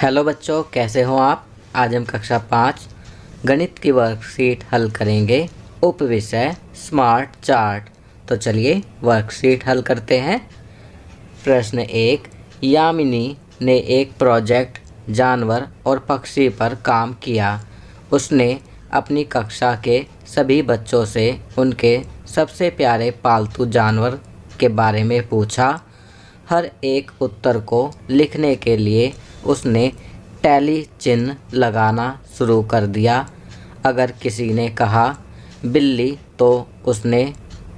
Hello बच्चों, कैसे हो आप। आज हम कक्षा 5 गणित की वर्कशीट हल करेंगे। उपविषय स्मार्ट चार्ट। तो चलिए वर्कशीट हल करते हैं। प्रश्न 1। यामिनी ने एक प्रोजेक्ट जानवर और पक्षी पर काम किया। उसने अपनी कक्षा के सभी बच्चों से उनके सबसे प्यारे पालतू जानवर के बारे में पूछा। हर एक उत्तर को लिखने के लिए उसने टैली चिन्ह लगाना शुरू कर दिया। अगर किसी ने कहा बिल्ली तो उसने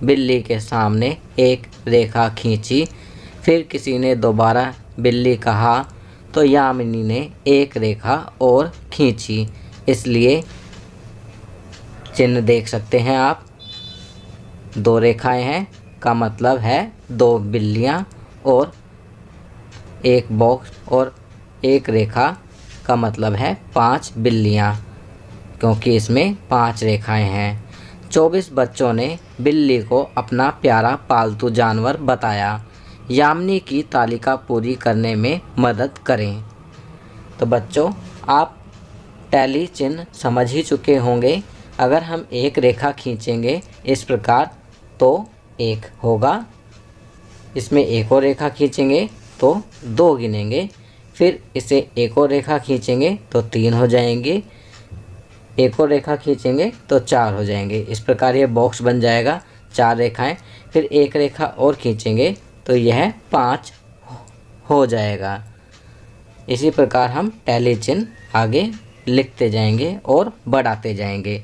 बिल्ली के सामने एक रेखा खींची। फिर किसी ने दोबारा बिल्ली कहा तो यामिनी ने एक रेखा और खींची। इसलिए चिन्ह देख सकते हैं आप, 2 रेखाएं हैं का मतलब है 2 बिल्लियां, और एक बॉक्स और एक रेखा का मतलब है 5 बिल्लियां, क्योंकि इसमें 5 रेखाएं हैं। 24 बच्चों ने बिल्ली को अपना प्यारा पालतू जानवर बताया। यामिनी की तालिका पूरी करने में मदद करें। तो बच्चों, आप टैली चिन्ह समझ ही चुके होंगे। अगर हम एक रेखा खींचेंगे इस प्रकार तो 1 होगा। इसमें एक और रेखा खींचेंगे तो 2 गिनेंगे। फिर इसे एक और रेखा खींचेंगे तो 3 हो जाएंगे। एक और रेखा खींचेंगे तो 4 हो जाएंगे। इस प्रकार यह बॉक्स बन जाएगा, 4 रेखाएं। फिर एक रेखा और खींचेंगे तो यह 5 हो जाएगा। इसी प्रकार हम टैली चिन्ह आगे लिखते जाएंगे और बढ़ाते जाएंगे।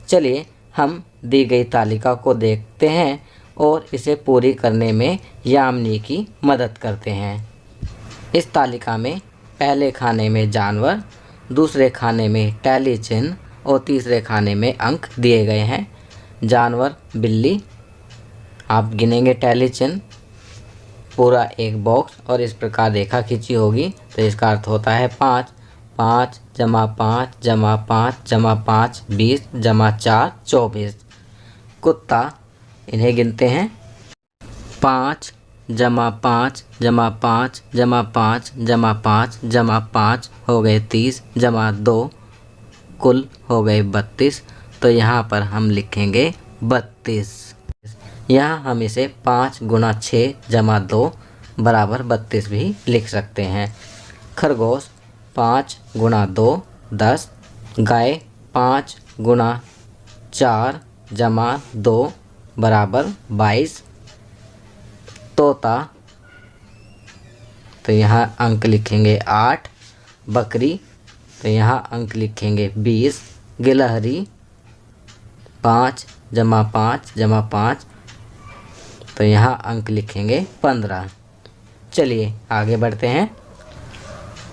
चलिए हम दी गई तालिका को देखते हैं और इसे पूरी करने में यामिनी की मदद करते हैं। इस तालिका में पहले खाने में जानवर, दूसरे खाने में टैली चिन्ह और तीसरे खाने में अंक दिए गए हैं। जानवर बिल्ली, आप गिनेंगे टैली चिन्ह पूरा एक बॉक्स और इस प्रकार रेखा खींची होगी तो इसका अर्थ होता है 5। 5 जमा 5 जमा 5 जमा 5 20 जमा 4 24। कुत्ता, इन्हें गिनते हैं 5 जमा 5 जमा 5 जमा 5 जमा 5 जमा 5 हो गए 30 जमा 2 कुल हो गए 32। तो यहाँ पर हम लिखेंगे 32। यहाँ हम इसे 5 गुणा 6 जमा 2 बराबर 32 भी लिख सकते हैं। खरगोश 5 गुणा 2 10। गाय 5 गुणा 4 जमा 2 बराबर 22। तोता, तो यहाँ अंक लिखेंगे 8। बकरी, तो यहाँ अंक लिखेंगे 20। गिलहरी 5 जमा 5 जमा 5, तो यहाँ अंक लिखेंगे 15। चलिए आगे बढ़ते हैं।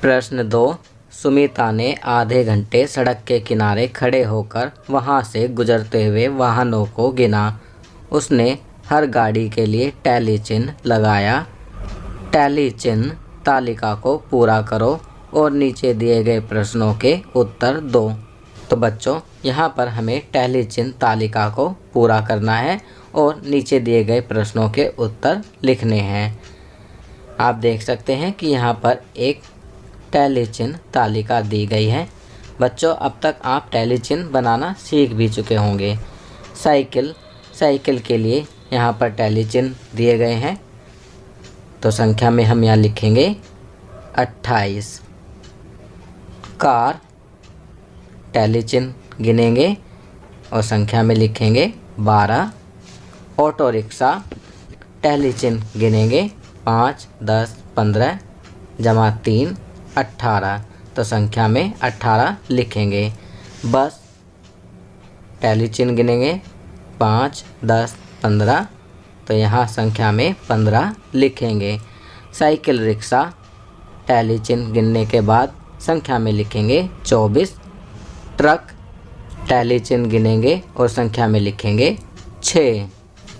प्रश्न 2। सुमिता ने आधे घंटे सड़क के किनारे खड़े होकर वहाँ से गुजरते हुए वाहनों को गिना। उसने हर गाड़ी के लिए टैली चिन्ह लगाया। टैली चिन्ह तालिका को पूरा करो और नीचे दिए गए प्रश्नों के उत्तर दो। तो बच्चों, यहाँ पर हमें टैली चिन्ह तालिका को पूरा करना है और नीचे दिए गए प्रश्नों के उत्तर लिखने हैं। आप देख सकते हैं कि यहाँ पर एक टैली चिन्ह तालिका दी गई है। बच्चों, अब तक आप टैली चिन्ह बनाना सीख भी चुके होंगे। साइकिल के लिए यहाँ पर टैली चिन्ह दिए गए हैं, तो संख्या में हम यहाँ लिखेंगे 28। कार, टैली चिन्ह गिनेंगे और संख्या में लिखेंगे 12। ऑटो रिक्शा, टैली चिन्ह गिनेंगे 5 10 15 जमा 3 18, तो संख्या में 18 लिखेंगे। बस, टैली चिन्ह गिनेंगे 5 10 15, तो यहाँ संख्या में 15 लिखेंगे। साइकिल रिक्शा, टैली चिन्ह गिनने के बाद संख्या में लिखेंगे 24। ट्रक, टैली चिन्ह गिनेंगे और संख्या में लिखेंगे 6।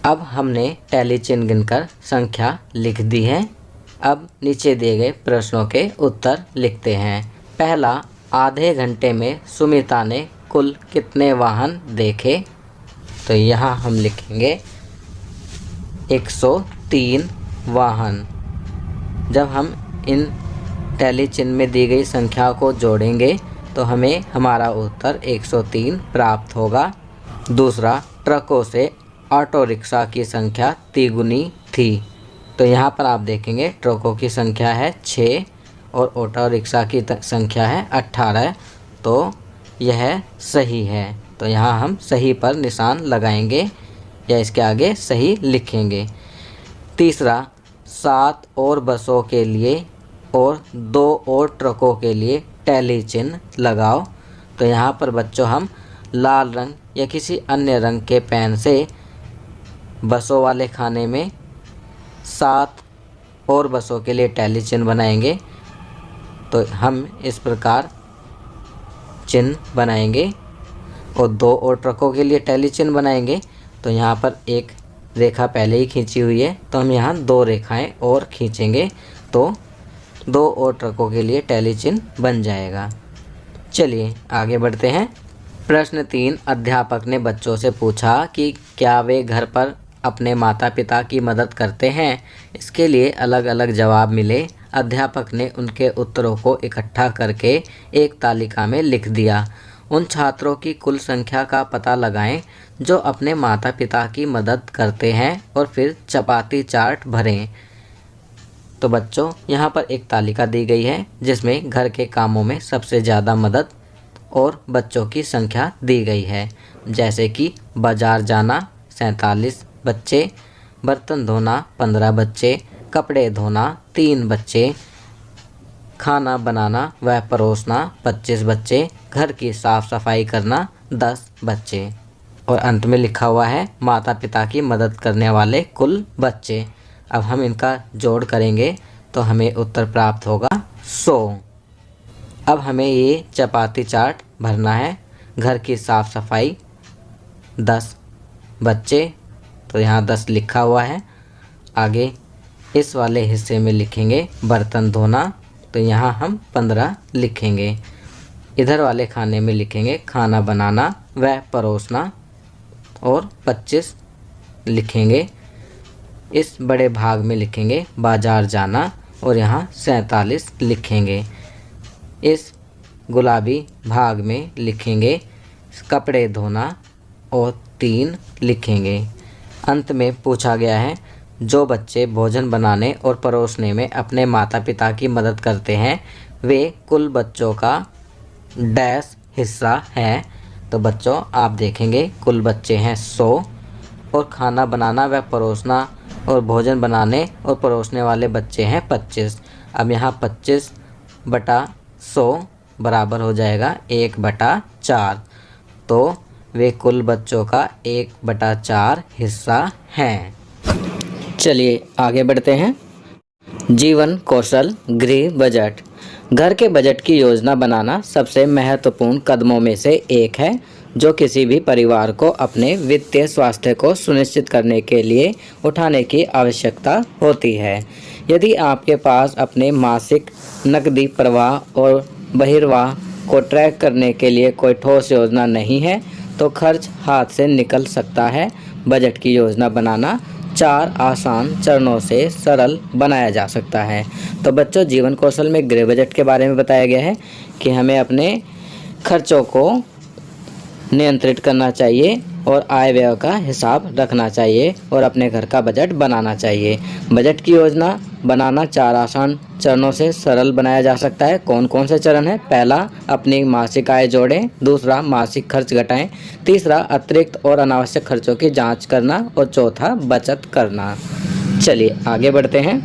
अब हमने टैली चिन्ह गिनकर संख्या लिख दी है। अब नीचे दिए गए प्रश्नों के उत्तर लिखते हैं। पहला, आधे घंटे में सुमिता ने कुल कितने वाहन देखे? तो यहाँ हम लिखेंगे 103 वाहन। जब हम इन टैली चिन्ह में दी गई संख्या को जोड़ेंगे तो हमें हमारा उत्तर 103 प्राप्त होगा। दूसरा, ट्रकों से ऑटो रिक्शा की संख्या तिगुनी थी। तो यहाँ पर आप देखेंगे ट्रकों की संख्या है 6 और ऑटो रिक्शा की संख्या है 18, तो यह सही है। तो यहाँ हम सही पर निशान लगाएंगे या इसके आगे सही लिखेंगे। तीसरा, 7 और बसों के लिए और 2 और ट्रकों के लिए टैली चिन्ह लगाओ। तो यहाँ पर बच्चों हम लाल रंग या किसी अन्य रंग के पेन से बसों वाले खाने में 7 और बसों के लिए टैली चिन्ह बनाएंगे। तो हम इस प्रकार चिन्ह बनाएंगे और 2 और ट्रकों के लिए टैली चिन्ह बनाएंगे। तो यहाँ पर एक रेखा पहले ही खींची हुई है, तो हम यहाँ 2 रेखाएं और खींचेंगे तो 2 और ट्रकों के लिए टैली चिन्ह बन जाएगा। चलिए आगे बढ़ते हैं। प्रश्न 3, अध्यापक ने बच्चों से पूछा कि क्या वे घर पर अपने माता पिता की मदद करते हैं। इसके लिए अलग अलग जवाब मिले। अध्यापक ने उनके उत्तरों को इकट्ठा करके एक तालिका में लिख दिया। उन छात्रों की कुल संख्या का पता लगाएं जो अपने माता पिता की मदद करते हैं और फिर चपाती चार्ट भरें। तो बच्चों यहाँ पर एक तालिका दी गई है जिसमें घर के कामों में सबसे ज़्यादा मदद और बच्चों की संख्या दी गई है, जैसे कि बाजार जाना 47 बच्चे, बर्तन धोना 15 बच्चे, कपड़े धोना 3 बच्चे, खाना बनाना व परोसना 25 बच्चे, घर की साफ़ सफाई करना 10 बच्चे। और अंत में लिखा हुआ है माता पिता की मदद करने वाले कुल बच्चे। अब हम इनका जोड़ करेंगे तो हमें उत्तर प्राप्त होगा 100। अब हमें ये चपाती चार्ट भरना है। घर की साफ़ सफाई 10 बच्चे, तो यहाँ 10 लिखा हुआ है। आगे इस वाले हिस्से में लिखेंगे बर्तन धोना, तो यहाँ हम 15 लिखेंगे। इधर वाले खाने में लिखेंगे खाना बनाना व परोसना और 25 लिखेंगे। इस बड़े भाग में लिखेंगे बाजार जाना और यहाँ 47 लिखेंगे। इस गुलाबी भाग में लिखेंगे कपड़े धोना और 3 लिखेंगे। अंत में पूछा गया है जो बच्चे भोजन बनाने और परोसने में अपने माता पिता की मदद करते हैं वे कुल बच्चों का डैश हिस्सा है। तो बच्चों आप देखेंगे कुल बच्चे हैं 100 और खाना बनाना व परोसना और भोजन बनाने और परोसने वाले बच्चे हैं 25। अब यहाँ 25 बटा 100 बराबर हो जाएगा 1/4। तो वे कुल बच्चों का 1/4 हिस्सा हैं। चलिए आगे बढ़ते हैं। जीवन कौशल गृह बजट। घर के बजट की योजना बनाना सबसे महत्वपूर्ण कदमों में से एक है जो किसी भी परिवार को अपने वित्तीय स्वास्थ्य को सुनिश्चित करने के लिए उठाने की आवश्यकता होती है। यदि आपके पास अपने मासिक नकदी प्रवाह और बहिर्वाह को ट्रैक करने के लिए कोई ठोस योजना नहीं है तो खर्च हाथ से निकल सकता है। बजट की योजना बनाना 4 आसान चरणों से सरल बनाया जा सकता है। तो बच्चों जीवन कौशल में गृह बजट के बारे में बताया गया है कि हमें अपने खर्चों को नियंत्रित करना चाहिए और आय व्यय का हिसाब रखना चाहिए और अपने घर का बजट बनाना चाहिए। बजट की योजना बनाना 4 आसान चरणों से सरल बनाया जा सकता है। कौन कौन से चरण है? पहला, अपनी मासिक आय जोड़ें। दूसरा, मासिक खर्च घटाएं। तीसरा, अतिरिक्त और अनावश्यक खर्चों की जांच करना और चौथा, बचत करना। चलिए आगे बढ़ते हैं।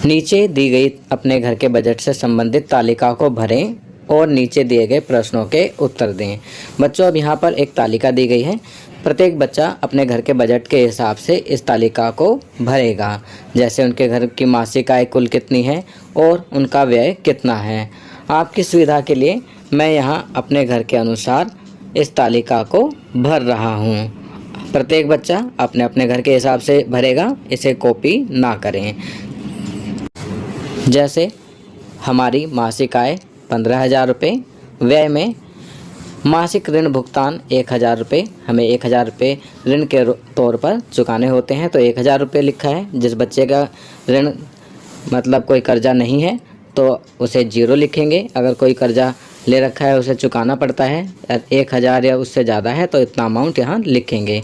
नीचे दी गई अपने घर के बजट से संबंधित तालिका को भरें और नीचे दिए गए प्रश्नों के उत्तर दें। बच्चों अब यहाँ पर एक तालिका दी गई है। प्रत्येक बच्चा अपने घर के बजट के हिसाब से इस तालिका को भरेगा, जैसे उनके घर की मासिक आय कुल कितनी है और उनका व्यय कितना है। आपकी सुविधा के लिए मैं यहाँ अपने घर के अनुसार इस तालिका को भर रहा हूँ। प्रत्येक बच्चा अपने अपने घर के हिसाब से भरेगा, इसे कॉपी ना करें। जैसे हमारी मासिक आय 15,000 रुपये, व्यय में मासिक ऋण भुगतान 1,000 रुपये, हमें 1,000 रुपये ऋण के तौर पर चुकाने होते हैं तो 1,000 रुपये लिखा है। जिस बच्चे का ऋण मतलब कोई कर्जा नहीं है तो उसे 0 लिखेंगे। अगर कोई कर्जा ले रखा है उसे चुकाना पड़ता है 1000 या उससे ज़्यादा है तो इतना अमाउंट यहाँ लिखेंगे।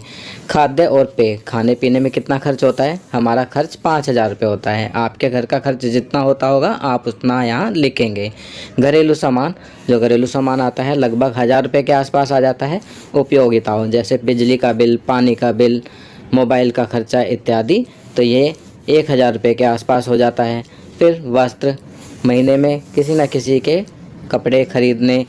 खाद्य और पेय, खाने पीने में कितना खर्च होता है? हमारा खर्च 5000 रुपये होता है। आपके घर का खर्च जितना होता होगा आप उतना यहाँ लिखेंगे। घरेलू सामान, जो घरेलू सामान आता है लगभग 1000 रुपये के आसपास आ जाता है। उपयोगिताओं जैसे बिजली का बिल, पानी का बिल, मोबाइल का खर्चा इत्यादि, तो ये 1000 रुपये के आसपास हो जाता है। फिर वस्त्र, महीने में किसी न किसी के कपड़े खरीदने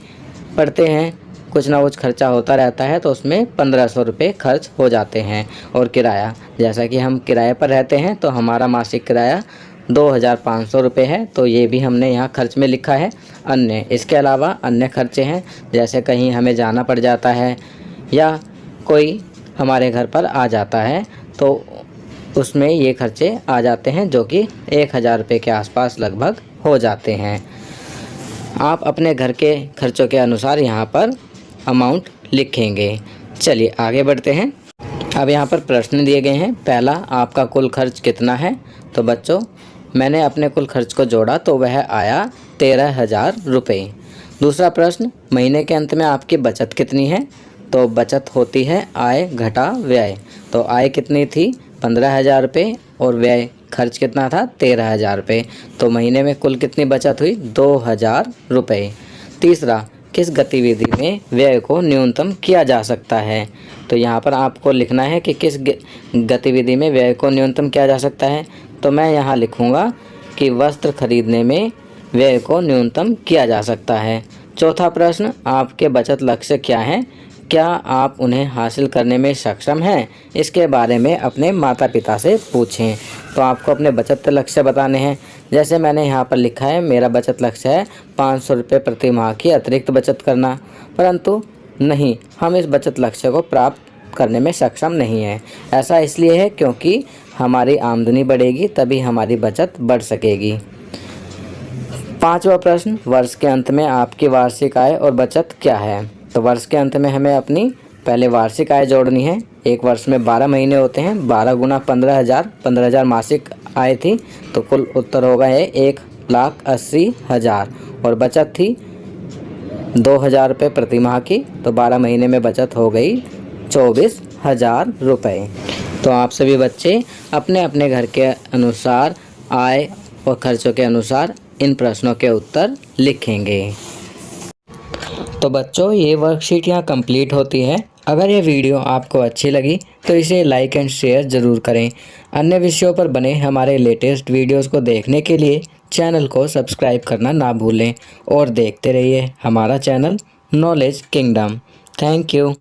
पड़ते हैं, कुछ ना कुछ खर्चा होता रहता है तो उसमें 1500 रुपये खर्च हो जाते हैं। और किराया, जैसा कि हम किराए पर रहते हैं तो हमारा मासिक किराया 2500 रुपये है, तो ये भी हमने यहाँ खर्च में लिखा है। अन्य, इसके अलावा अन्य खर्चे हैं जैसे कहीं हमें जाना पड़ जाता है या कोई हमारे घर पर आ जाता है तो उसमें ये खर्चे आ जाते हैं जो कि 1000 रुपये के आसपास लगभग हो जाते हैं। आप अपने घर के खर्चों के अनुसार यहाँ पर अमाउंट लिखेंगे। चलिए आगे बढ़ते हैं। अब यहाँ पर प्रश्न दिए गए हैं। पहला, आपका कुल खर्च कितना है? तो बच्चों मैंने अपने कुल खर्च को जोड़ा तो वह आया 13000 रुपये। दूसरा प्रश्न, महीने के अंत में आपकी बचत कितनी है? तो बचत होती है आय घटा व्यय। तो आय कितनी थी? 15000 रुपये और व्यय खर्च कितना था? 13000 रुपये। तो महीने में कुल कितनी बचत हुई? 2000 रुपये। तीसरा, किस गतिविधि में व्यय को न्यूनतम किया जा सकता है? तो यहाँ पर आपको लिखना है कि किस गतिविधि में व्यय को न्यूनतम किया जा सकता है। तो मैं यहाँ लिखूँगा कि वस्त्र खरीदने में व्यय को न्यूनतम किया जा सकता है। चौथा प्रश्न, आपके बचत लक्ष्य क्या हैं? क्या आप उन्हें हासिल करने में सक्षम हैं? इसके बारे में अपने माता पिता से पूछें। तो आपको अपने बचत लक्ष्य बताने हैं। जैसे मैंने यहाँ पर लिखा है, मेरा बचत लक्ष्य है 500 रुपये प्रति माह की अतिरिक्त बचत करना, परंतु नहीं, हम इस बचत लक्ष्य को प्राप्त करने में सक्षम नहीं हैं। ऐसा इसलिए है क्योंकि हमारी आमदनी बढ़ेगी तभी हमारी बचत बढ़ सकेगी। पांचवा प्रश्न, वर्ष के अंत में आपकी वार्षिक आय और बचत क्या है? तो वर्ष के अंत में हमें अपनी पहले वार्षिक आय जोड़नी है। एक वर्ष में 12 महीने होते हैं, 12 गुना 15,000, 15,000 मासिक आय थी तो कुल उत्तर होगा है 1,80,000 और बचत थी 2000 रुपये प्रति माह की, तो 12 महीने में बचत हो गई 24,000 रुपये। तो आप सभी बच्चे अपने अपने घर के अनुसार आय और खर्चों के अनुसार इन प्रश्नों के उत्तर लिखेंगे। तो बच्चों ये वर्कशीट यहाँ कंप्लीट होती है। अगर ये वीडियो आपको अच्छी लगी तो इसे लाइक एंड शेयर ज़रूर करें। अन्य विषयों पर बने हमारे लेटेस्ट वीडियोस को देखने के लिए चैनल को सब्सक्राइब करना ना भूलें और देखते रहिए हमारा channel knowledge kingdom. Thank you.